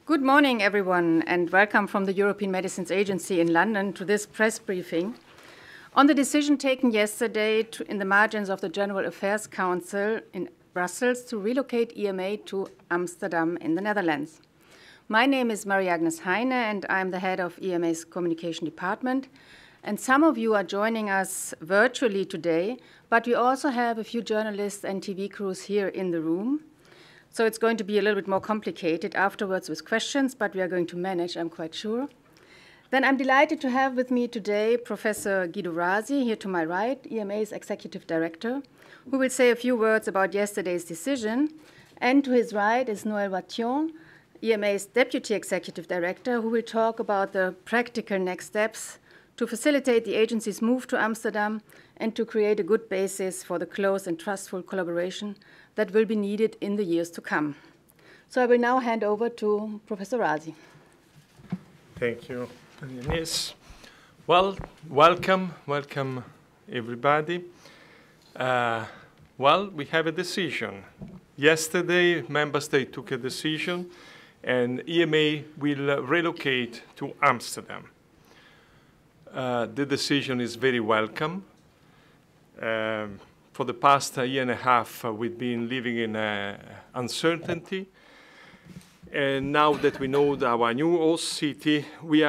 Good morning, everyone, and welcome from the European Medicines Agency in London to this press briefing on the decision taken yesterday in the margins of the General Affairs Council in Brussels to relocate EMA to Amsterdam in the Netherlands. My name is Marie-Agnes Heine, and I'm the head of EMA's communication department. And some of you are joining us virtually today, but we also have a few journalists and TV crews here in the room. So it's going to be a little bit more complicated afterwards with questions, but we are going to manage, I'm quite sure. Then I'm delighted to have with me today Professor Guido Rasi, here to my right, EMA's Executive Director, who will say a few words about yesterday's decision. And to his right is Noël Wathion, EMA's Deputy Executive Director, who will talk about the practical next steps to facilitate the agency's move to Amsterdam and to create a good basis for the close and trustful collaboration that will be needed in the years to come. So I will now hand over to Professor Rasi. Thank you, Ines. Well, welcome everybody. Well, we have a decision. Yesterday, Member States took a decision, and EMA will relocate to Amsterdam. The decision is very welcome. For the past year and a half, we've been living in uncertainty. And now that we know our new host city, we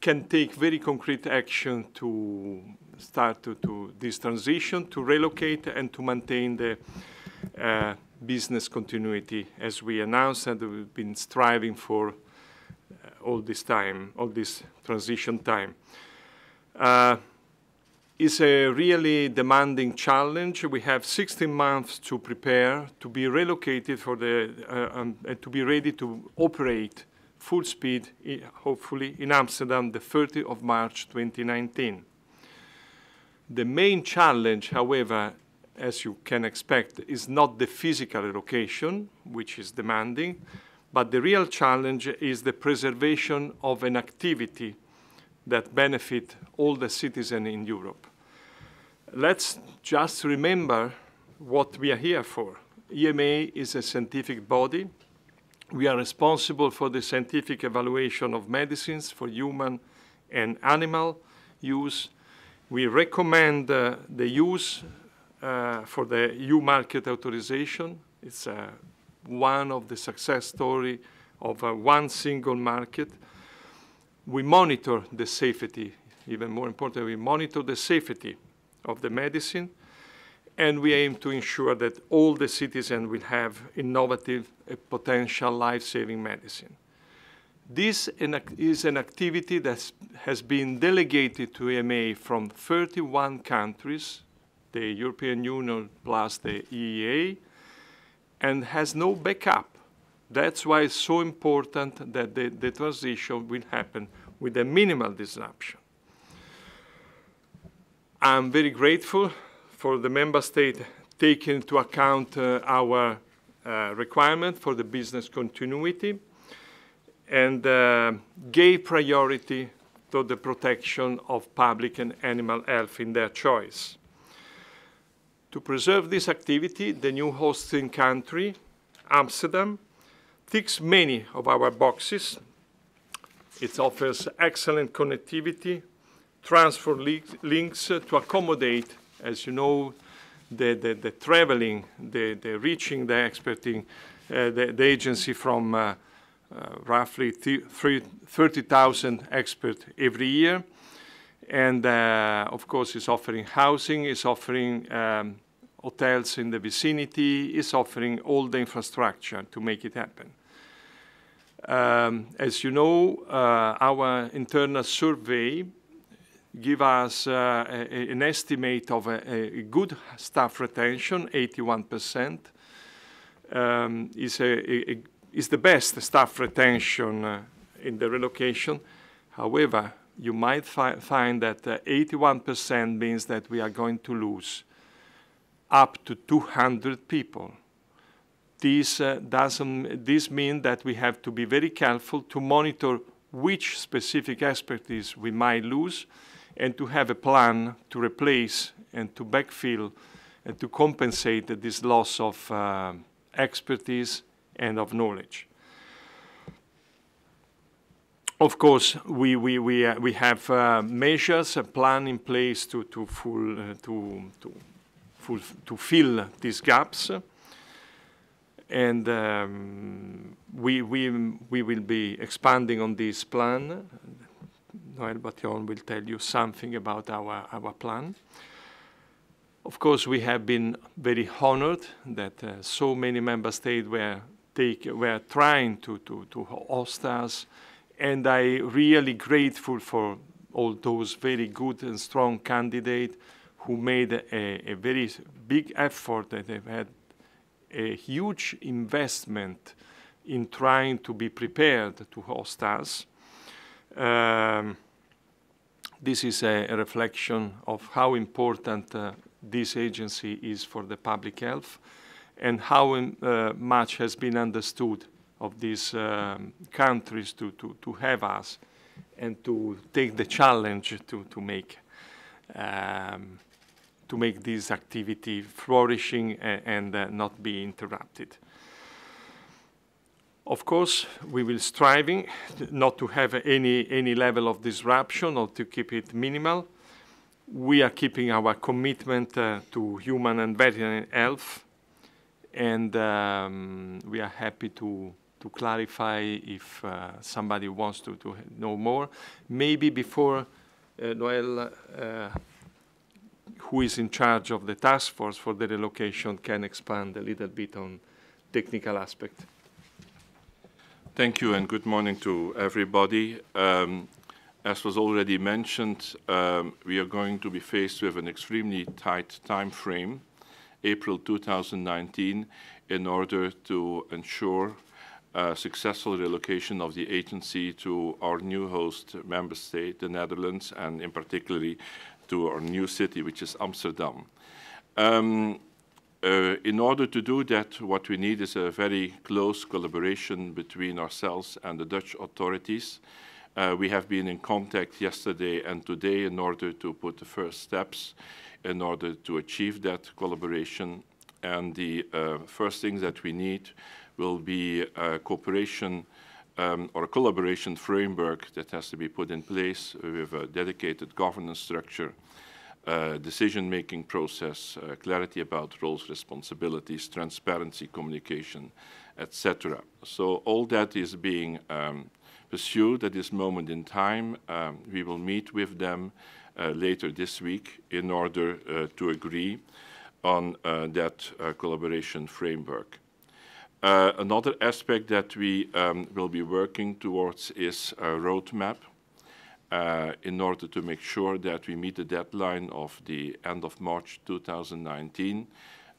can take very concrete action to start to this transition, to relocate and to maintain the business continuity as we announced and we've been striving for all this time, all this transition time. It's a really demanding challenge. We have 16 months to prepare, to be relocated for and to be ready to operate full speed, hopefully, in Amsterdam, the 30th of March, 2019. The main challenge, however, as you can expect, is not the physical relocation, which is demanding, but the real challenge is the preservation of an activity that benefit all the citizens in Europe. Let's just remember what we are here for. EMA is a scientific body. We are responsible for the scientific evaluation of medicines for human and animal use. We recommend the use for the EU market authorization. It's one of the success stories of one single market. We monitor the safety, even more important, we monitor the safety of the medicine, and we aim to ensure that all the citizens will have innovative, potential life-saving medicine. This is an activity that has been delegated to EMA from 31 countries, the European Union plus the EEA, and has no backup. That's why it's so important that the transition will happen with a minimal disruption. I'm very grateful for the Member State taking into account our requirement for the business continuity and gave priority to the protection of public and animal health in their choice. To preserve this activity, the new hosting country, Amsterdam, ticks many of our boxes. It offers excellent connectivity, transport links to accommodate, as you know, the traveling, the reaching the experting, the agency from roughly 30,000 experts every year. And of course, it's offering housing, it's offering hotels in the vicinity, it's offering all the infrastructure to make it happen. As you know, our internal survey give us an estimate of a good staff retention, 81%. Is the best staff retention in the relocation. However, you might find that 81% means that we are going to lose up to 200 people. This means that we have to be very careful to monitor which specific expertise we might lose and to have a plan to replace and to backfill and to compensate this loss of expertise and of knowledge. Of course, we have measures, a plan in place to fill these gaps, and we will be expanding on this plan. Noël Batillon will tell you something about our plan. Of course, we have been very honored that so many member states were trying to host us, and I'm really grateful for all those very good and strong candidates who made a very big effort, that they've had a huge investment in trying to be prepared to host us. This is a reflection of how important this agency is for the public health, and how much has been understood of these countries to have us and to take the challenge to make this activity flourishing and not be interrupted. Of course, we will striving not to have any level of disruption, or to keep it minimal. We are keeping our commitment to human and veterinary health, and we are happy to clarify if somebody wants to know more. Maybe before Noël, who is in charge of the task force for the relocation, can expand a little bit on technical aspect. Thank you, and good morning to everybody. As was already mentioned, we are going to be faced with an extremely tight time frame, April 2019, in order to ensure successful relocation of the agency to our new host member state, the Netherlands, and in particular to our new city, which is Amsterdam. In order to do that, what we need is a very close collaboration between ourselves and the Dutch authorities. We have been in contact yesterday and today in order to put the first steps in order to achieve that collaboration. And the first thing that we need will be a cooperation or a collaboration framework that has to be put in place with a dedicated governance structure, decision-making process, clarity about roles, responsibilities, transparency, communication, etc. So all that is being pursued at this moment in time. We will meet with them later this week in order to agree on that collaboration framework. Another aspect that we will be working towards is a roadmap in order to make sure that we meet the deadline of the end of March 2019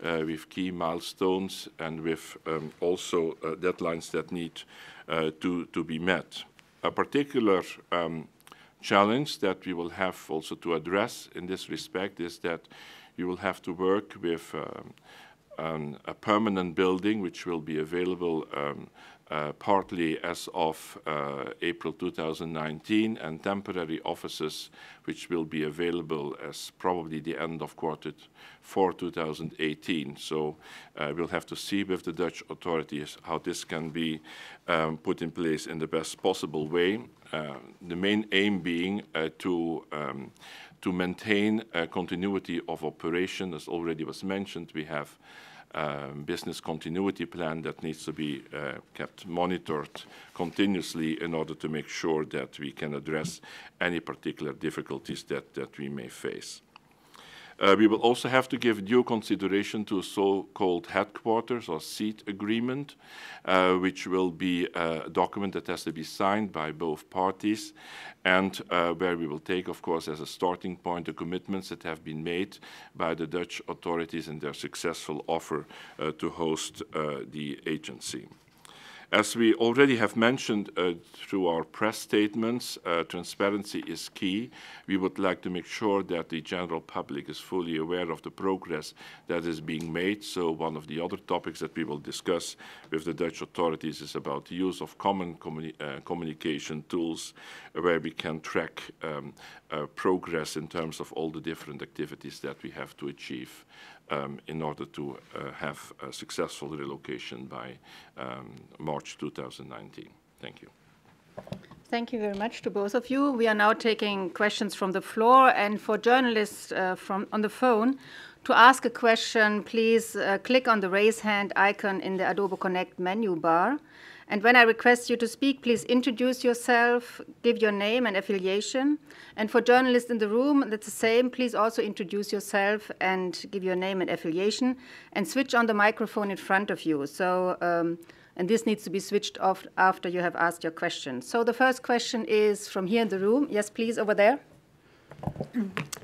with key milestones and with also deadlines that need to be met. A particular challenge that we will have also to address in this respect is that we will have to work with a permanent building which will be available partly as of April 2019, and temporary offices which will be available as probably the end of Q4 2018. So we'll have to see with the Dutch authorities how this can be put in place in the best possible way. The main aim being to maintain continuity of operation. As already was mentioned, we have business continuity plan that needs to be kept monitored continuously in order to make sure that we can address any particular difficulties that we may face. We will also have to give due consideration to a so-called headquarters or seat agreement, which will be a document that has to be signed by both parties, and where we will take, of course, as a starting point the commitments that have been made by the Dutch authorities in their successful offer to host the agency. As we already have mentioned through our press statements, transparency is key. We would like to make sure that the general public is fully aware of the progress that is being made. So one of the other topics that we will discuss with the Dutch authorities is about the use of common communication tools where we can track progress in terms of all the different activities that we have to achieve in order to have a successful relocation by March 2019. Thank you. Thank you very much to both of you. We are now taking questions from the floor, and for journalists on the phone, to ask a question, please click on the raise hand icon in the Adobe Connect menu bar. And when I request you to speak, please introduce yourself, give your name and affiliation. And for journalists in the room, that's the same. Please also introduce yourself and give your name and affiliation, and switch on the microphone in front of you. So, and this needs to be switched off after you have asked your question. So the first question is from here in the room. Yes, please, over there.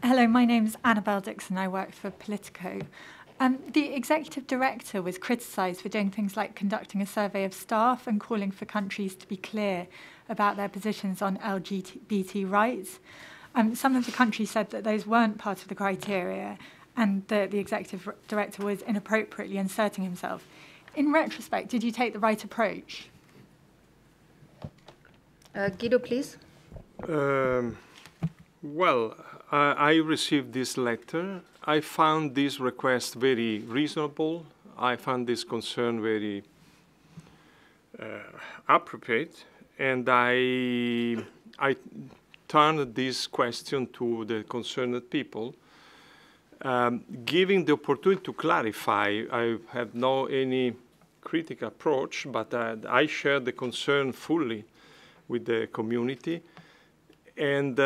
Hello, my name's Annabelle Dixon. I work for Politico. The executive director was criticised for doing things like conducting a survey of staff and calling for countries to be clear about their positions on LGBT rights. Some of the countries said that those weren't part of the criteria and that the executive director was inappropriately inserting himself. In retrospect, did you take the right approach? Guido, please. Well, I received this letter. I found this request very reasonable. I found this concern very appropriate, and I turned this question to the concerned people, giving the opportunity to clarify. I have no any critical approach, but I share the concern fully with the community. And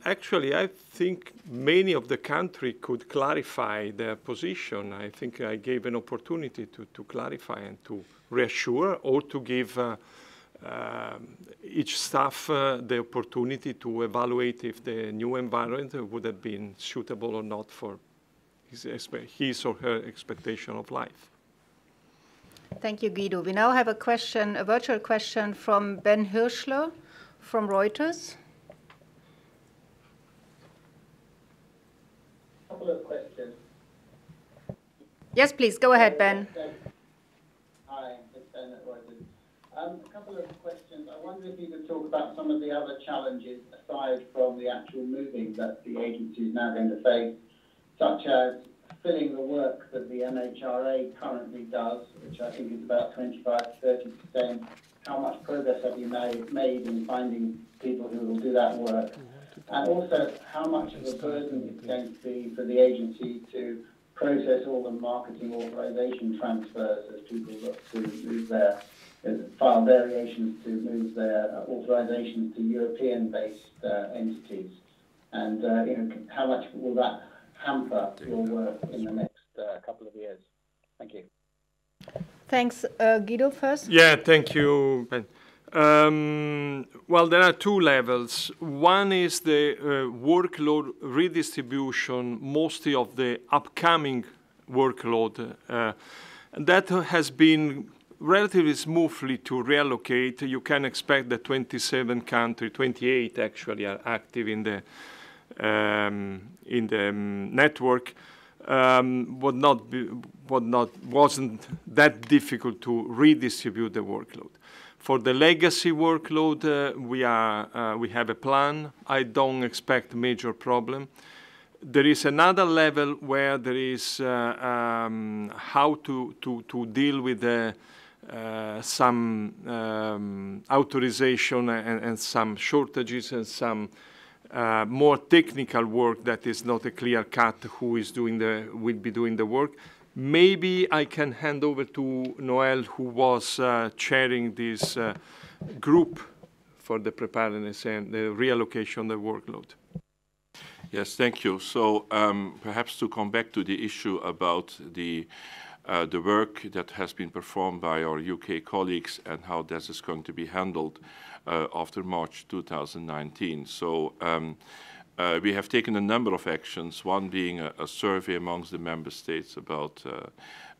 actually, I think many of the country could clarify their position. I think I gave an opportunity to clarify and to reassure, or to give each staff the opportunity to evaluate if the new environment would have been suitable or not for his or her expectation of life. Thank you, Guido. We now have a question, a virtual question from Ben Hirschler from Reuters. Couple of questions. Yes, please, go ahead, Ben. Hi, it's Ben at Reuters. A couple of questions. I wonder if you could talk about some of the other challenges aside from the actual moving that the agency is now going to face, such as filling the work that the MHRA currently does, which I think is about 25 to 30%. How much progress have you made in finding people who will do that work? And also, how much of a burden it's going to be for the agency to process all the marketing authorization transfers as people look to move their, file variations to move their authorizations to European-based entities. And how much will that hamper your work in the next couple of years? Thank you. Thanks. Guido first. Yeah, thank you, Ben. Well, there are two levels. One is the workload redistribution, mostly of the upcoming workload. That has been relatively smoothly to reallocate. You can expect that 27 countries, 28 actually, are active in the network. Wasn't that difficult to redistribute the workload. For the legacy workload, we have a plan. I don't expect major problem. There is another level where there is how to deal with some authorization and some shortages and some more technical work that is not a clear cut who is will be doing the work. Maybe I can hand over to Noel, who was chairing this group for the preparedness and the reallocation of the workload. Yes, thank you. So perhaps to come back to the issue about the work that has been performed by our UK colleagues and how this is going to be handled after March 2019. So we have taken a number of actions, one being a survey amongst the member states about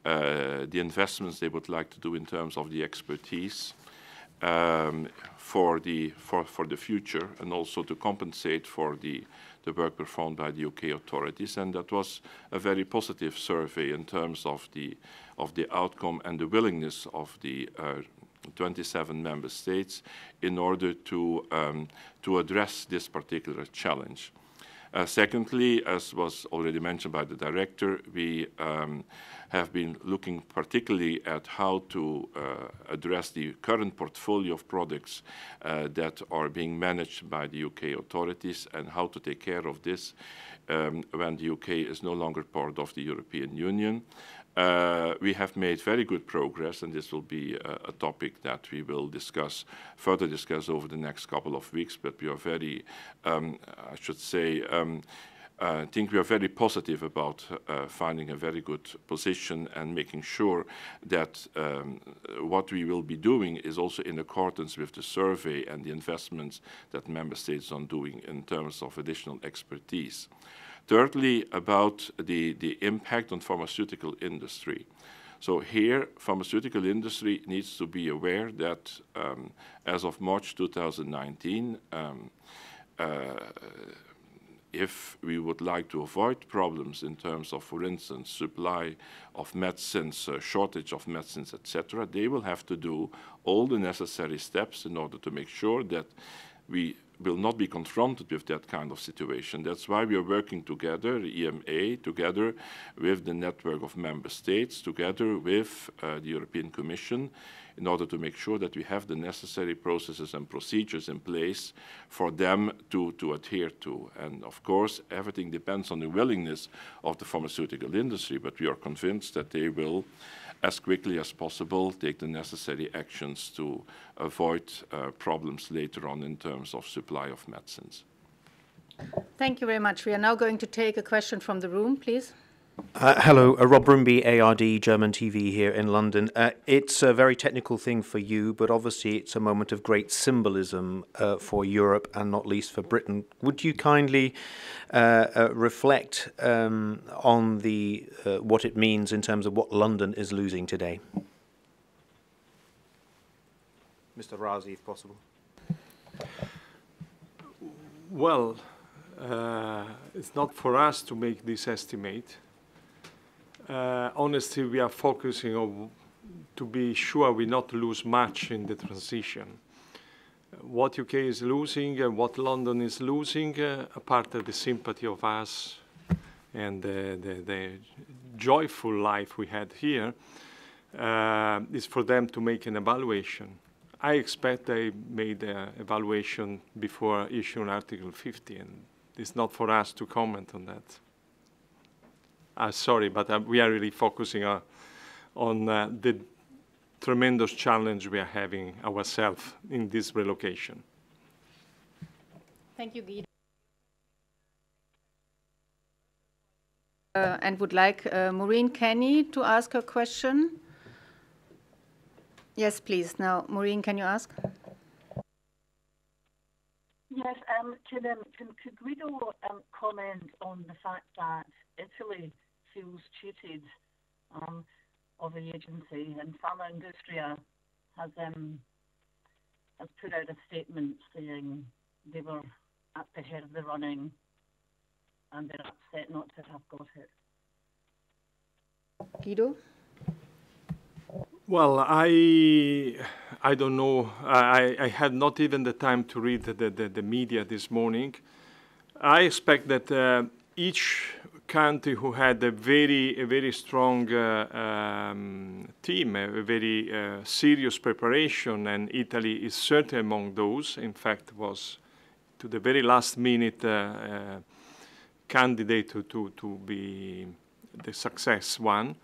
the investments they would like to do in terms of the expertise for the future, and also to compensate for the work performed by the UK authorities. And that was a very positive survey in terms of the outcome and the willingness of the 27 member states in order to address this particular challenge. Secondly, as was already mentioned by the director, we have been looking particularly at how to address the current portfolio of products that are being managed by the UK authorities and how to take care of this when the UK is no longer part of the European Union. We have made very good progress, and this will be a topic that we will further discuss over the next couple of weeks, but we are very, I should say, I think we are very positive about finding a very good position and making sure that what we will be doing is also in accordance with the survey and the investments that member states are doing in terms of additional expertise. Thirdly, about the impact on pharmaceutical industry. So here, pharmaceutical industry needs to be aware that as of March 2019, if we would like to avoid problems in terms of, for instance, supply of medicines, shortage of medicines, etc., they will have to do all the necessary steps in order to make sure that we will not be confronted with that kind of situation. That's why we are working together, the EMA, together with the network of member states, together with the European Commission, in order to make sure that we have the necessary processes and procedures in place for them to adhere to. And of course, everything depends on the willingness of the pharmaceutical industry, but we are convinced that they will, as quickly as possible, take the necessary actions to avoid problems later on in terms of supply of medicines. Thank you very much. We are now going to take a question from the room, please. Hello, Rob Brumby, ARD, German TV here in London. It's a very technical thing for you, but obviously it's a moment of great symbolism for Europe and not least for Britain. Would you kindly reflect on the what it means in terms of what London is losing today? Mr. Razi, if possible. Well, it's not for us to make this estimate. Honestly, we are focusing on to be sure we not lose much in the transition. What UK is losing and what London is losing, apart of the sympathy of us and the joyful life we had here, is for them to make an evaluation. I expect they made an evaluation before issuing Article 50, and it's not for us to comment on that. Sorry, but we are really focusing on the tremendous challenge we are having ourselves in this relocation. Thank you, Guido. And would like Maureen Kenny to ask a question. Yes, please. Now, Maureen, can you ask? Yes, could Guido comment on the fact that Italy feels cheated of the agency, and Pharma Industria has put out a statement saying they were at the head of the running and they're upset not to have got it. Guido? Well, I don't know. I had not even the time to read the media this morning. I expect that each country who had a very strong team, a very serious preparation, and Italy is certainly among those. In fact, was to the very last minute candidate to be the success one.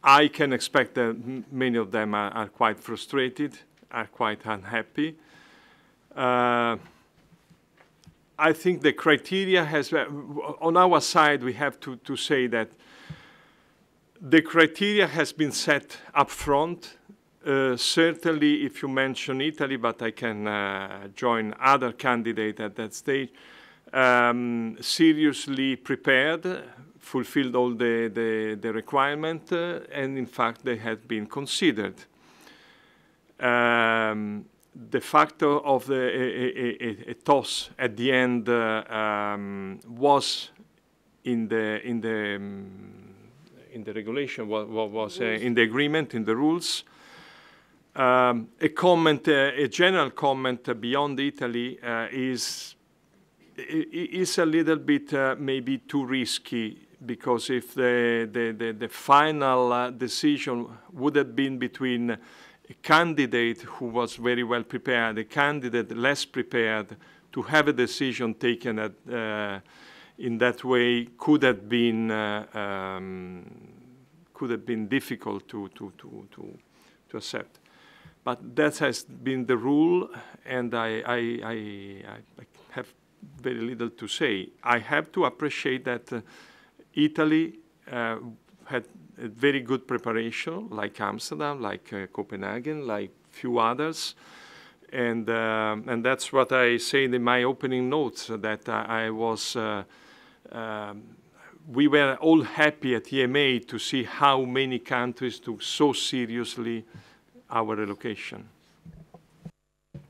I can expect that many of them are quite frustrated, are quite unhappy. I think the criteria has, on our side, we have to say that the criteria has been set up front. Certainly, if you mention Italy, but I can join other candidates at that stage, seriously prepared, fulfilled all the requirement, and in fact, they have been considered. The factor of a toss at the end was in the regulation, was in the agreement, in the rules. A general comment beyond Italy is is a little bit maybe too risky, because if the final decision would have been between a candidate who was very well prepared, a candidate less prepared, to have a decision taken in that way could have been difficult to accept. But that has been the rule, and I have very little to say. I have to appreciate that Italy had a very good preparation, like Amsterdam, like Copenhagen, like few others. And that's what I said in my opening notes, that we were all happy at EMA to see how many countries took so seriously our relocation.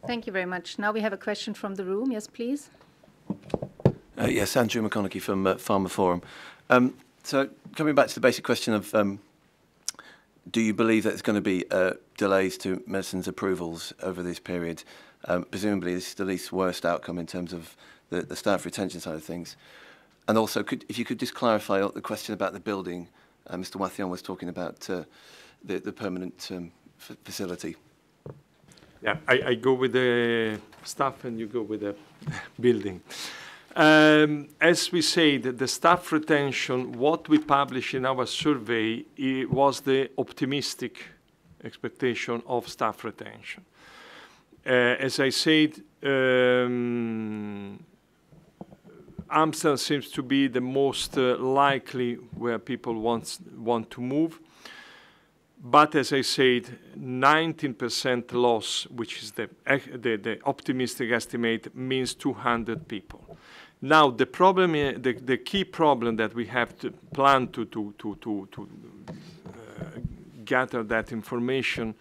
Thank you very much. Now we have a question from the room. Yes, please. Yes, Andrew McConaughey from Pharma Forum. So coming back to the basic question of do you believe that there's going to be delays to medicines approvals over this period? Presumably this is the least worst outcome in terms of the staff retention side of things. And also, if you could just clarify the question about the building. Mr. Wathion was talking about the permanent facility. Yeah, I go with the staff and you go with the building. As we said, the staff retention, what we published in our survey, it was the optimistic expectation of staff retention. As I said, Amsterdam seems to be the most likely where people want to move. But as I said, 19% loss, which is the optimistic estimate, means 200 people. Now, the problem, the key problem that we have to plan to gather that information,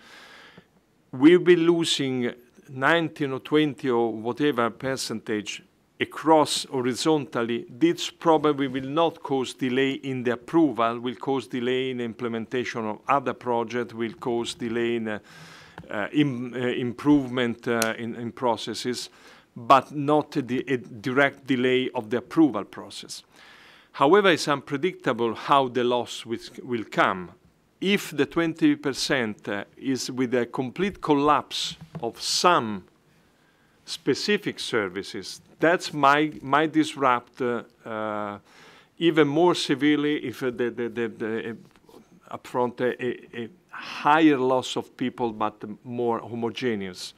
we'll be losing 19 or 20 or whatever percentage across horizontally. This probably will not cause delay in the approval, will cause delay in the implementation of other projects, will cause delay in improvement in processes, but not a direct delay of the approval process. However, it's unpredictable how the loss will come. If the 20% is with a complete collapse of some specific services, that might disrupt even more severely if upfront a higher loss of people, but more homogeneous.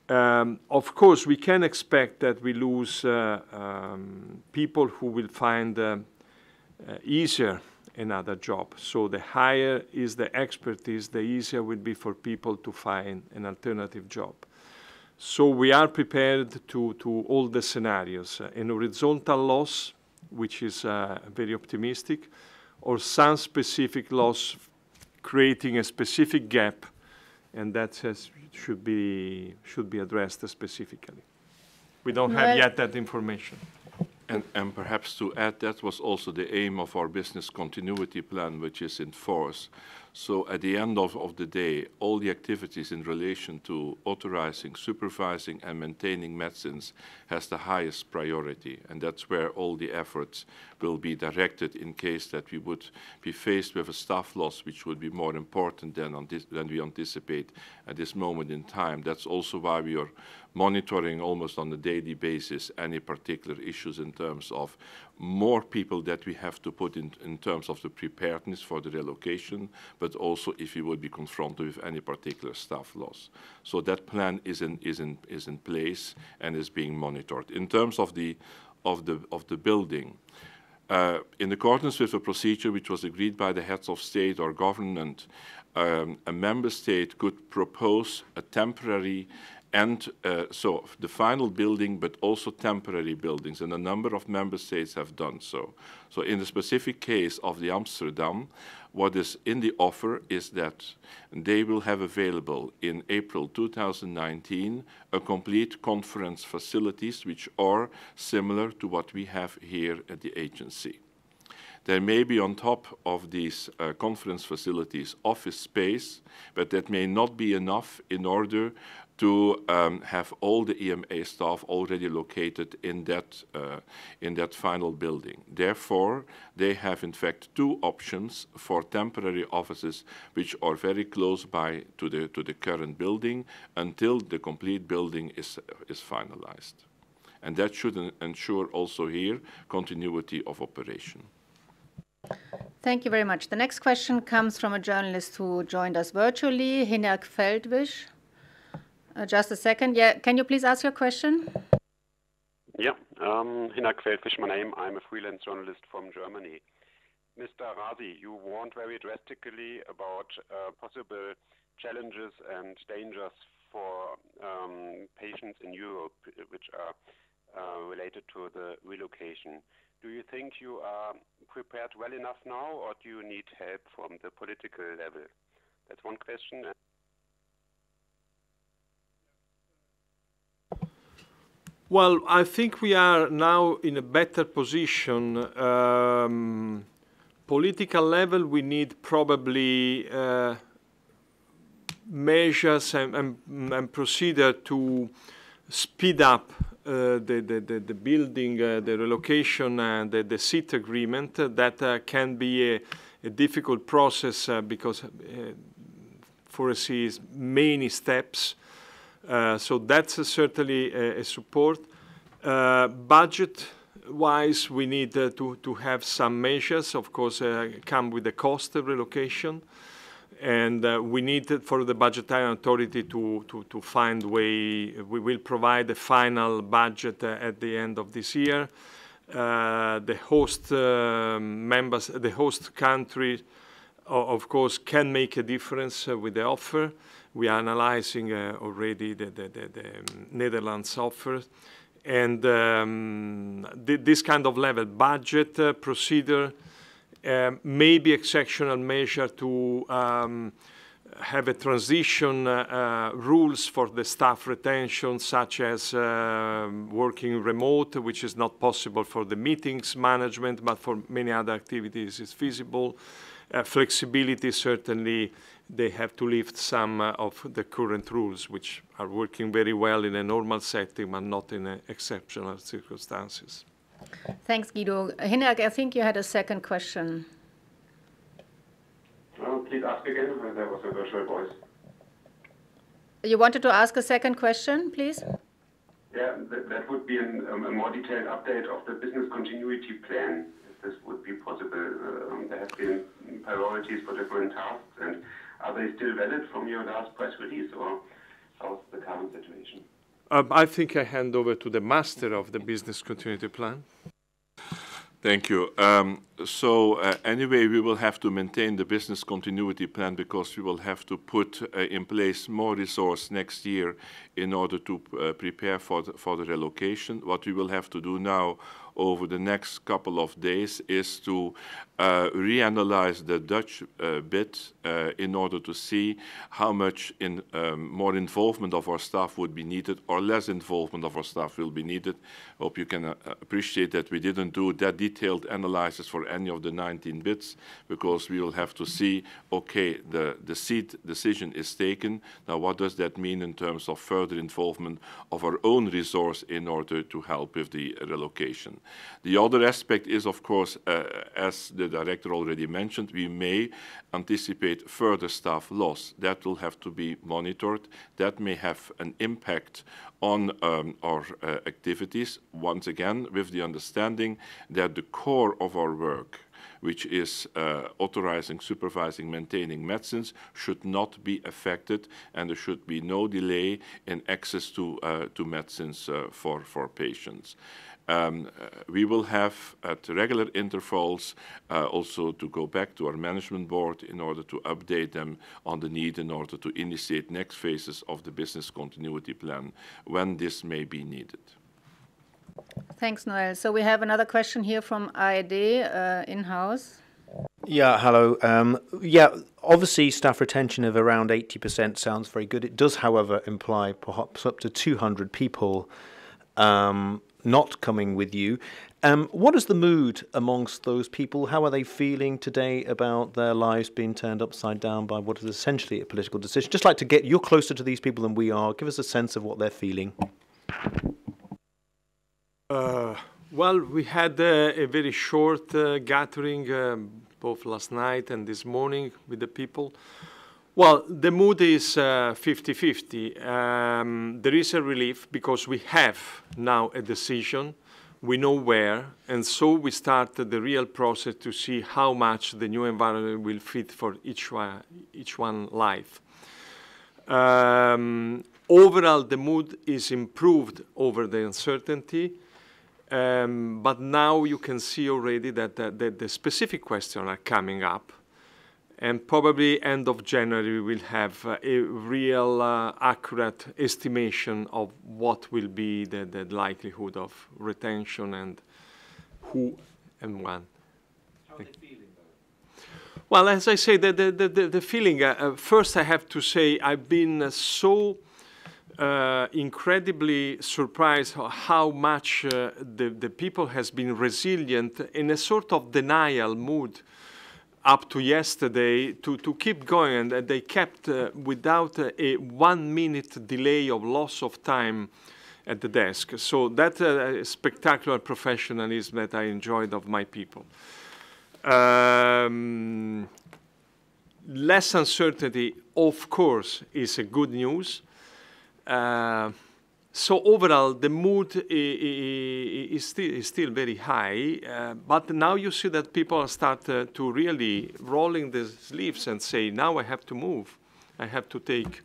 Of course, we can expect that we lose people who will find easier another job. So the higher is the expertise, the easier will be for people to find an alternative job. So we are prepared to all the scenarios. An horizontal loss, which is very optimistic, or some specific loss creating a specific gap, and that should be addressed specifically. We don't have yet that information. And perhaps to add, that was also the aim of our business continuity plan, which is in force. So at the end of the day, all the activities in relation to authorizing, supervising, and maintaining medicines has the highest priority. And that's where all the efforts will be directed in case that we would be faced with a staff loss, which would be more important than we anticipate at this moment in time. That's also why we are monitoring almost on a daily basis any particular issues in terms of more people that we have to put in terms of the preparedness for the relocation, but also if we would be confronted with any particular staff loss. So that plan is in place and is being monitored. In terms of the building, in accordance with a procedure which was agreed by the heads of state or government, a member state could propose a temporary and so the final building, but also temporary buildings, and a number of member states have done so. So in the specific case of the Amsterdam, what is in the offer is that they will have available in April 2019 a complete conference facilities which are similar to what we have here at the agency. There may be on top of these conference facilities office space, but that may not be enough in order to have all the EMA staff already located in that final building. Therefore, they have in fact two options for temporary offices which are very close by to the current building until the complete building is finalized. And that should ensure also here continuity of operation. Thank you very much. The next question comes from a journalist who joined us virtually, Hinak Feldwisch. Just a second. Yeah, can you please ask your question? Yeah, Hinak Feldwisch, my name. I'm a freelance journalist from Germany. Mr. Razi, you warned very drastically about possible challenges and dangers for patients in Europe, which are related to the relocation. Do you think you are prepared well enough now, or do you need help from the political level? That's one question. Well, I think we are now in a better position. Political level, we need probably measures and procedure to speed up the building, the relocation, and the seat agreement. That can be a difficult process because foresees many steps. So that's certainly a support. Budget-wise, we need to have some measures, of course, come with the cost of relocation. And we need for the budgetary authority to find way. We will provide the final budget at the end of this year. The host members, the host country, of course, can make a difference with the offer. We are analyzing already the Netherlands offer. And this kind of level, budget, procedure, maybe exceptional measure to have a transition rules for the staff retention, such as working remote, which is not possible for the meetings management, but for many other activities is feasible. Flexibility, certainly, they have to lift some of the current rules, which are working very well in a normal setting, but not in exceptional circumstances. Thanks, Guido. Hinak, I think you had a second question. Please ask again. There was a virtual voice. You wanted to ask a second question, please? Yeah, that would be a more detailed update of the business continuity plan, if this would be possible. There have been priorities for different tasks, and are they still valid from your last press release, or how's the current situation? I think I hand over to the master of the business continuity plan. Thank you. Anyway, we will have to maintain the business continuity plan because we will have to put in place more resource next year in order to prepare for the relocation. What we will have to do now over the next couple of days is to reanalyze the Dutch bid in order to see how much more involvement of our staff would be needed or less involvement of our staff will be needed. Hope you can appreciate that we didn't do that detailed analysis for any of the 19 bids because we will have to see, okay, the seat decision is taken. Now, what does that mean in terms of further involvement of our own resource in order to help with the relocation? The other aspect is, of course, as the director already mentioned, we may anticipate further staff loss. That will have to be monitored. That may have an impact on our activities, once again, with the understanding that the core of our work, which is authorizing, supervising, maintaining medicines, should not be affected, and there should be no delay in access to medicines for patients. We will have at regular intervals also to go back to our management board in order to update them on the need in order to initiate next phases of the business continuity plan when this may be needed. Thanks, Noel. So we have another question here from ARD in-house. Yeah, hello. Obviously staff retention of around 80% sounds very good. It does, however, imply perhaps up to 200 people not coming with you. What is the mood amongst those people? How are they feeling today about their lives being turned upside down by what is essentially a political decision? Just like to get, you're closer to these people than we are. Give us a sense of what they're feeling. Well, we had a very short gathering both last night and this morning with the people. Well, the mood is 50-50. There is a relief because we have now a decision. We know where, and so we start the real process to see how much the new environment will fit for each one life. Overall, the mood is improved over the uncertainty, but now you can see already that the specific questions are coming up, and probably end of January we will have a real accurate estimation of what will be the likelihood of retention and who and when. How are they feeling, though? Well, as I say, the feeling, first I have to say I've been so incredibly surprised how much the people has been resilient in a sort of denial mood up to yesterday to keep going, and they kept without a 1 minute delay of loss of time at the desk. So that's a spectacular professionalism that I enjoyed of my people. Less uncertainty, of course, is a good news. So overall, the mood is still very high, but now you see that people start to really rolling the sleeves and say, now I have to move. I have to take,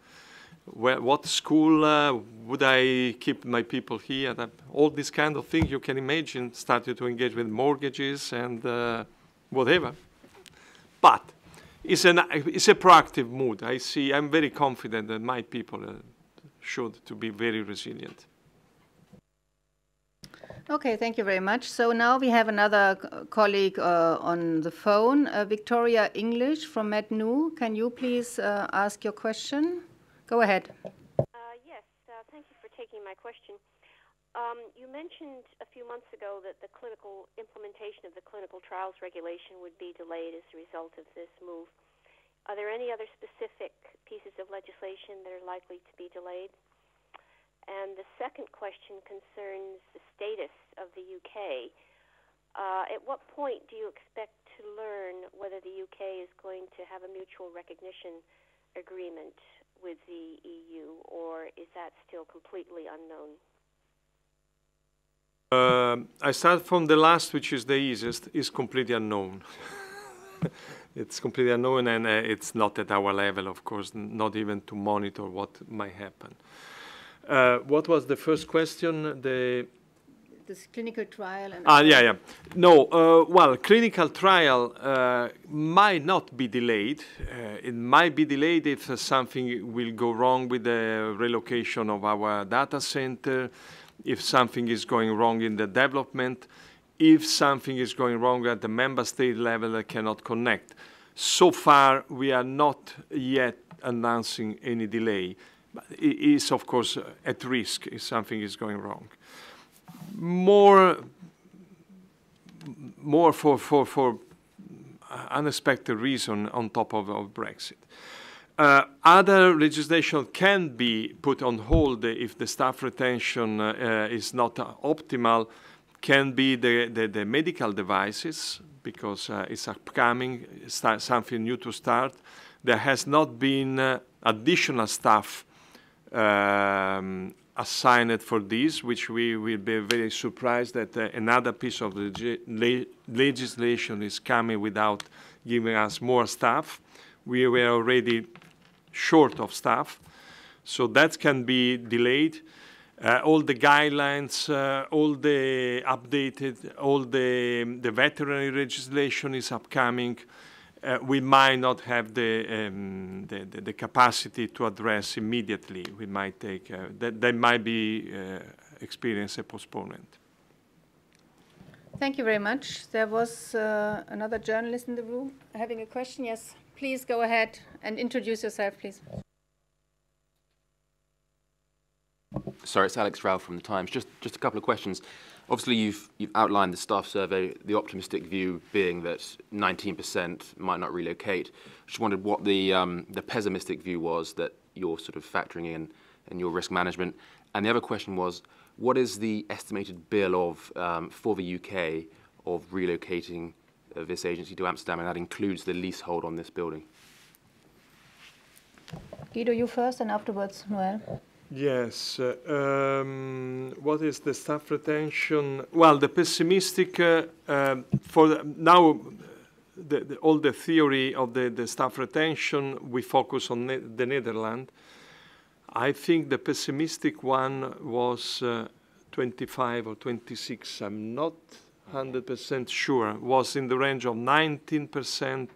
what school would I keep my people here? All these kind of things you can imagine started to engage with mortgages and whatever. But it's a proactive mood. I'm very confident that my people should to be very resilient. Okay, thank you very much. So now we have another colleague on the phone, Victoria English from MedNu. Can you please ask your question? Go ahead. Yes, thank you for taking my question. You mentioned a few months ago that the clinical implementation of the clinical trials regulation would be delayed as a result of this move. Are there any other specific pieces of legislation that are likely to be delayed? And the second question concerns the status of the UK. At what point do you expect to learn whether the UK is going to have a mutual recognition agreement with the EU, or is that still completely unknown? I start from the last, which is the easiest, is completely unknown. It's completely unknown, and it's not at our level, of course, not even to monitor what might happen. What was the first question? This clinical trial. Yeah. No, well, clinical trial might not be delayed. It might be delayed if something will go wrong with the relocation of our data center, if something is going wrong in the development, if something is going wrong at the member state level that cannot connect. So far, we are not yet announcing any delay. But it is, of course, at risk if something is going wrong. More for unexpected reason on top of Brexit. Other legislation can be put on hold if the staff retention is not optimal, can be the medical devices, because it's upcoming, something new to start. There has not been additional staff assigned for this, which we will be very surprised that another piece of legislation is coming without giving us more staff. We were already short of staff, so that can be delayed. All the guidelines, all the updated, all the veterinary legislation is upcoming. We might not have the capacity to address immediately. We might take that might be experience a postponement. Thank you very much. There was another journalist in the room having a question. Yes, please go ahead and introduce yourself, please. Sorry, it's Alex Rao from The Times. Just a couple of questions. Obviously, you've outlined the staff survey, the optimistic view being that 19% might not relocate. Just wondered what the pessimistic view was that you're sort of factoring in your risk management. And the other question was, what is the estimated bill for the UK of relocating this agency to Amsterdam, and that includes the leasehold on this building? Guido, you first, and afterwards Noel. Yes. What is the staff retention? Well, the pessimistic for now, all the theory of the staff retention, we focus on the Netherlands. I think the pessimistic one was 25 or 26. I'm not 100% sure. Was in the range of 19%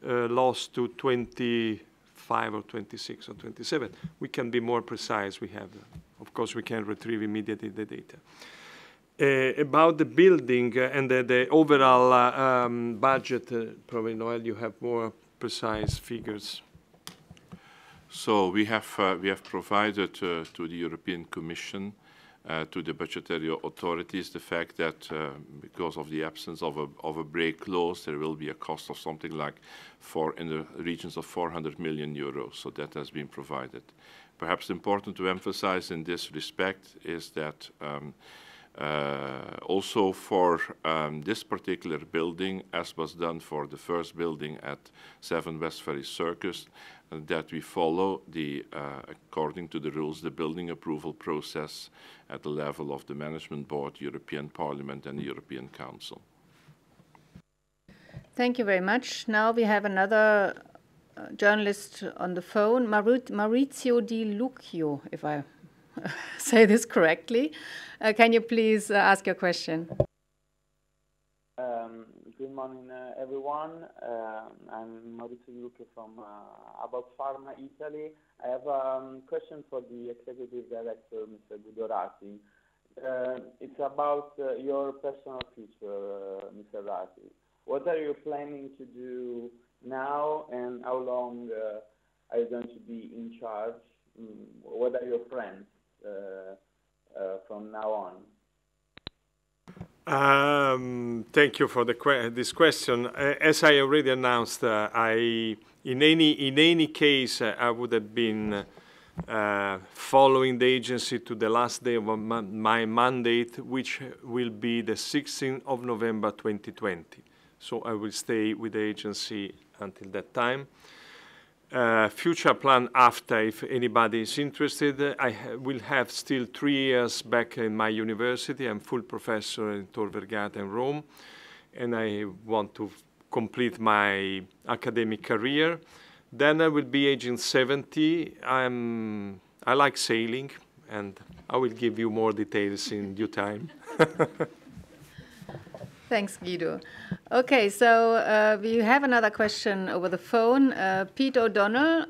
lost to 25 or 26 or 27. We can be more precise. We have, of course, we can retrieve immediately the data. About the building and the overall budget, probably Noel, you have more precise figures. So we have provided to the European Commission, to the budgetary authorities, the fact that because of the absence of a break clause, there will be a cost of something like in the regions of 400 million euros. So that has been provided. Perhaps important to emphasize in this respect is that also for this particular building, as was done for the first building at 7 West Ferry Circus, that we follow according to the rules, the building approval process at the level of the Management Board, European Parliament and the European Council. Thank you very much. Now we have another journalist on the phone, Maurizio Di Lucchio, if I say this correctly. Can you please ask your question? Good morning, everyone. I'm Maurizio Di Lucchio from About Pharma, Italy. I have a question for the Executive Director, Mr. Guido Rasi. It's about your personal future, Mr. Rasi. What are you planning to do now, and how long are you going to be in charge? What are your plans from now on? Thank you for this question. As I already announced, in any case, I would have been following the agency to the last day of my mandate, which will be the 16th of November 2020. So I will stay with the agency until that time. Future plan after, if anybody is interested, I will have still 3 years back in my university. I'm full professor in Tor Vergata in Rome, and I want to complete my academic career. Then I will be aging 70. I like sailing, and I will give you more details in due time. Thanks, Guido. Okay, so we have another question over the phone. Pete O'Donnell,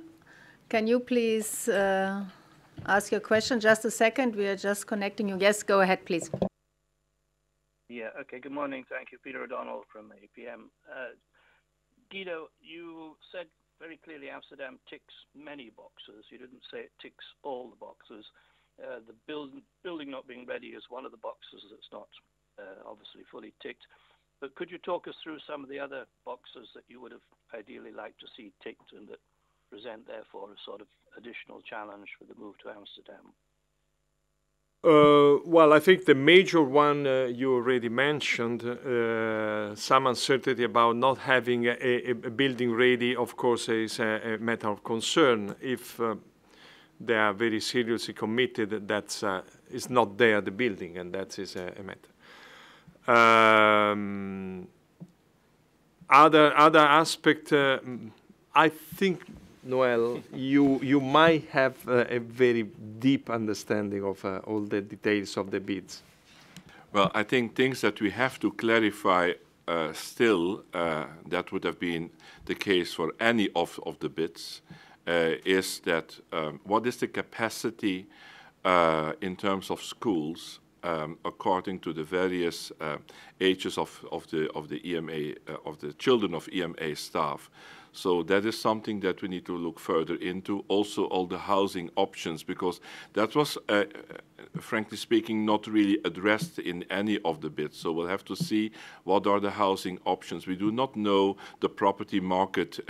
can you please ask your question? Just a second, we are just connecting you. Yes, go ahead, please. Yeah, okay, good morning. Thank you, Peter O'Donnell from APM. Guido, you said very clearly Amsterdam ticks many boxes. You didn't say it ticks all the boxes. The building not being ready is one of the boxes that's not obviously fully ticked. But could you talk us through some of the other boxes that you would have ideally liked to see ticked and that present, therefore, a sort of additional challenge for the move to Amsterdam? Well, I think the major one you already mentioned, some uncertainty about not having a building ready, of course, is a matter of concern. If they are very seriously committed, that's is not there, the building, and that is a matter. Other aspect, I think, Noel, you might have a very deep understanding of all the details of the bids. Well, I think things that we have to clarify still, that would have been the case for any of the bids, is that what is the capacity in terms of schools according to the various ages of the EMA of the children of EMA staff. So that is something that we need to look further into. Also all the housing options, because that was, frankly speaking, not really addressed in any of the bids. So we'll have to see what are the housing options. We do not know the property market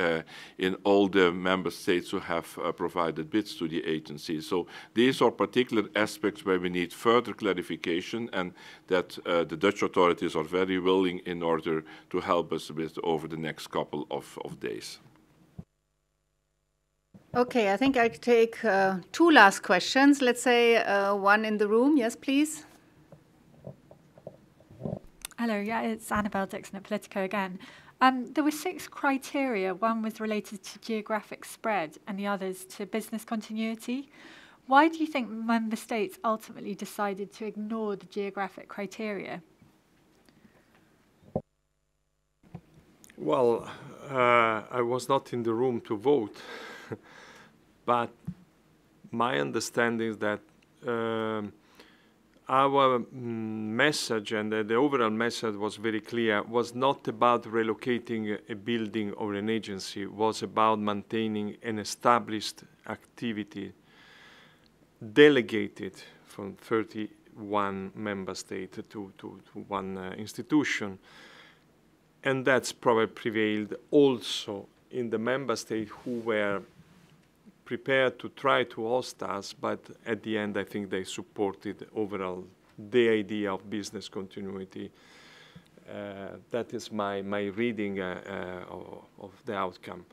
in all the member states who have provided bids to the agency. So these are particular aspects where we need further clarification, and that the Dutch authorities are very willing in order to help us with over the next couple of days. Okay, I think I take two last questions. Let's say one in the room. Yes, please. Hello, yeah, it's Annabelle Dixon at Politico again. There were 6 criteria. One was related to geographic spread and the others to business continuity. Why do you think member states ultimately decided to ignore the geographic criteria? Well, I was not in the room to vote, but my understanding is that our message, and the overall message was very clear, was not about relocating a building or an agency, it was about maintaining an established activity delegated from 31 member states to one institution. And that's probably prevailed also in the member states who were prepared to try to host us, but at the end I think they supported overall the idea of business continuity. That is my reading of the outcome.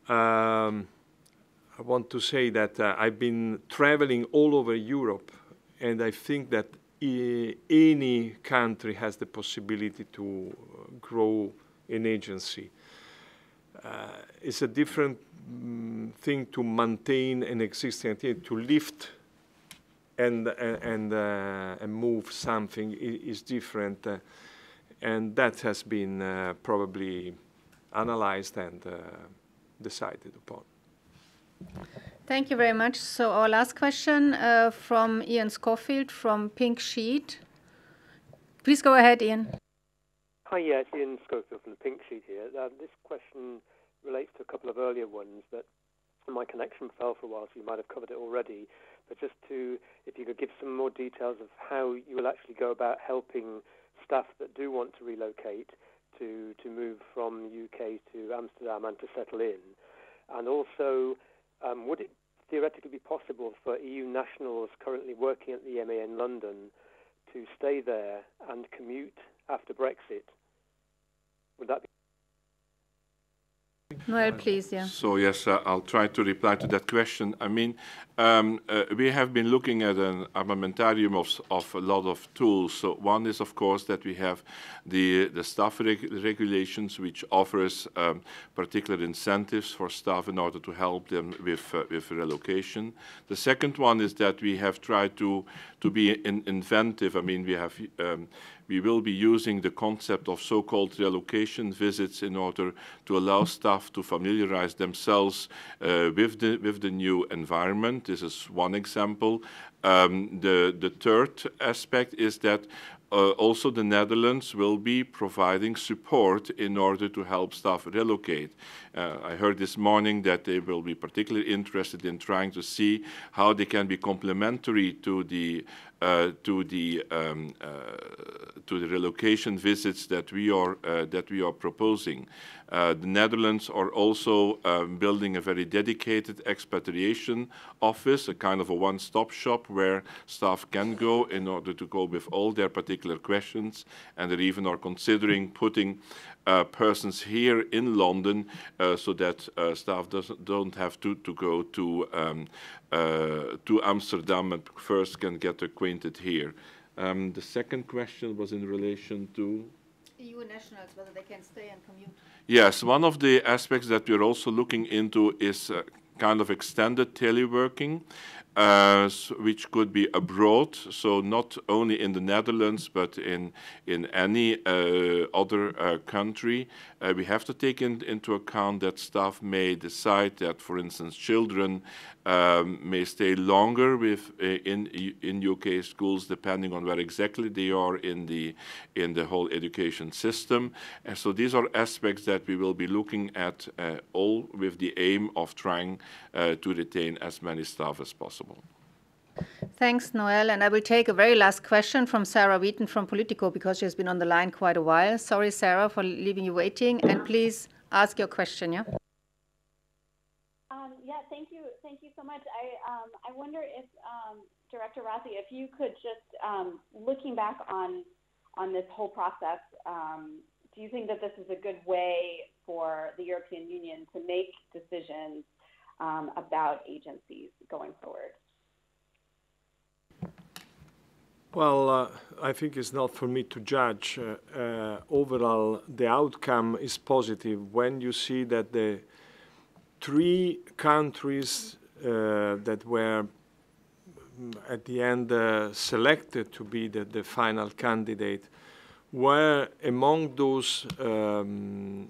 I want to say that I've been traveling all over Europe, and I think that any country has the possibility to grow an agency. It's a different thing to maintain an existing activity, to lift and move something is different, and that has been probably analyzed and decided upon. Thank you very much. So our last question from Ian Schofield from Pink Sheet. Please go ahead, Ian. Hi, yeah, it's Ian Schofield from the Pink Sheet here. This question relates to a couple of earlier ones, but my connection fell for a while, so you might have covered it already. But just if you could give some more details of how you will actually go about helping staff that do want to relocate to move from the UK to Amsterdam and to settle in. And also, would it theoretically be possible for EU nationals currently working at the EMA in London to stay there and commute after Brexit? Would that be? Noel, please, yeah. So yes, I'll try to reply to that question. I mean, we have been looking at an armamentarium of a lot of tools. So one is, of course, that we have the staff regulations, which offers particular incentives for staff in order to help them with relocation. The second one is that we have tried to be inventive. I mean, we will be using the concept of so-called relocation visits in order to allow staff to familiarize themselves with the new environment. This is one example. The third aspect is that also the Netherlands will be providing support in order to help staff relocate. I heard this morning that they will be particularly interested in trying to see how they can be complementary to the relocation visits that we are proposing. The Netherlands are also building a very dedicated expatriation office, a kind of a one-stop shop where staff can go in order to go with all their particular questions, and they even are considering putting persons here in London so that staff don't have to go to Amsterdam and first can get acquainted here. The second question was in relation to EU nationals, whether they can stay and commute. Yes, one of the aspects that we're also looking into is kind of extended teleworking. which could be abroad, so not only in the Netherlands, but in any other country. We have to take into account that staff may decide that, for instance, children may stay longer in UK schools, depending on where exactly they are in the whole education system. And so these are aspects that we will be looking at, all with the aim of trying to retain as many staff as possible. Thanks, Noel. And I will take a very last question from Sarah Wheaton from Politico, because she has been on the line quite a while. Sorry, Sarah, for leaving you waiting. And please ask your question, yeah? Yeah, thank you so much. I wonder if, Director Razi, if you could just, looking back on this whole process, do you think that this is a good way for the European Union to make decisions about agencies going forward? Well, I think it's not for me to judge. Overall, the outcome is positive when you see that the 3 countries that were at the end selected to be the final candidate were among those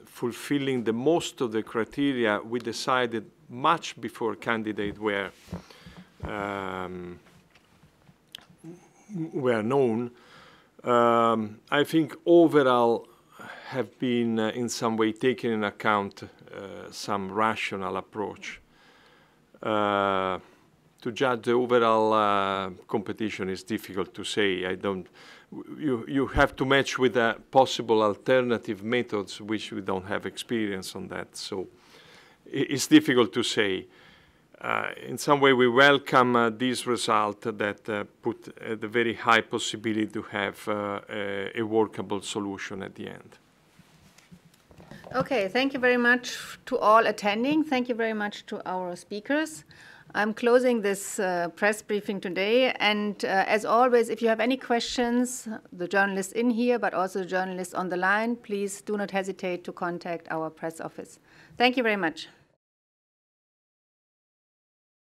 fulfilling the most of the criteria we decided much before candidates were known. I think overall have been in some way taken into account some rational approach. To judge the overall competition is difficult to say. You have to match with possible alternative methods, which we don't have experience on that. So it's difficult to say. In some way, we welcome this result that put the very high possibility to have a workable solution at the end. Okay, thank you very much to all attending. Thank you very much to our speakers. I'm closing this press briefing today. And as always, if you have any questions, the journalists in here, but also the journalists on the line, please do not hesitate to contact our press office. Thank you very much.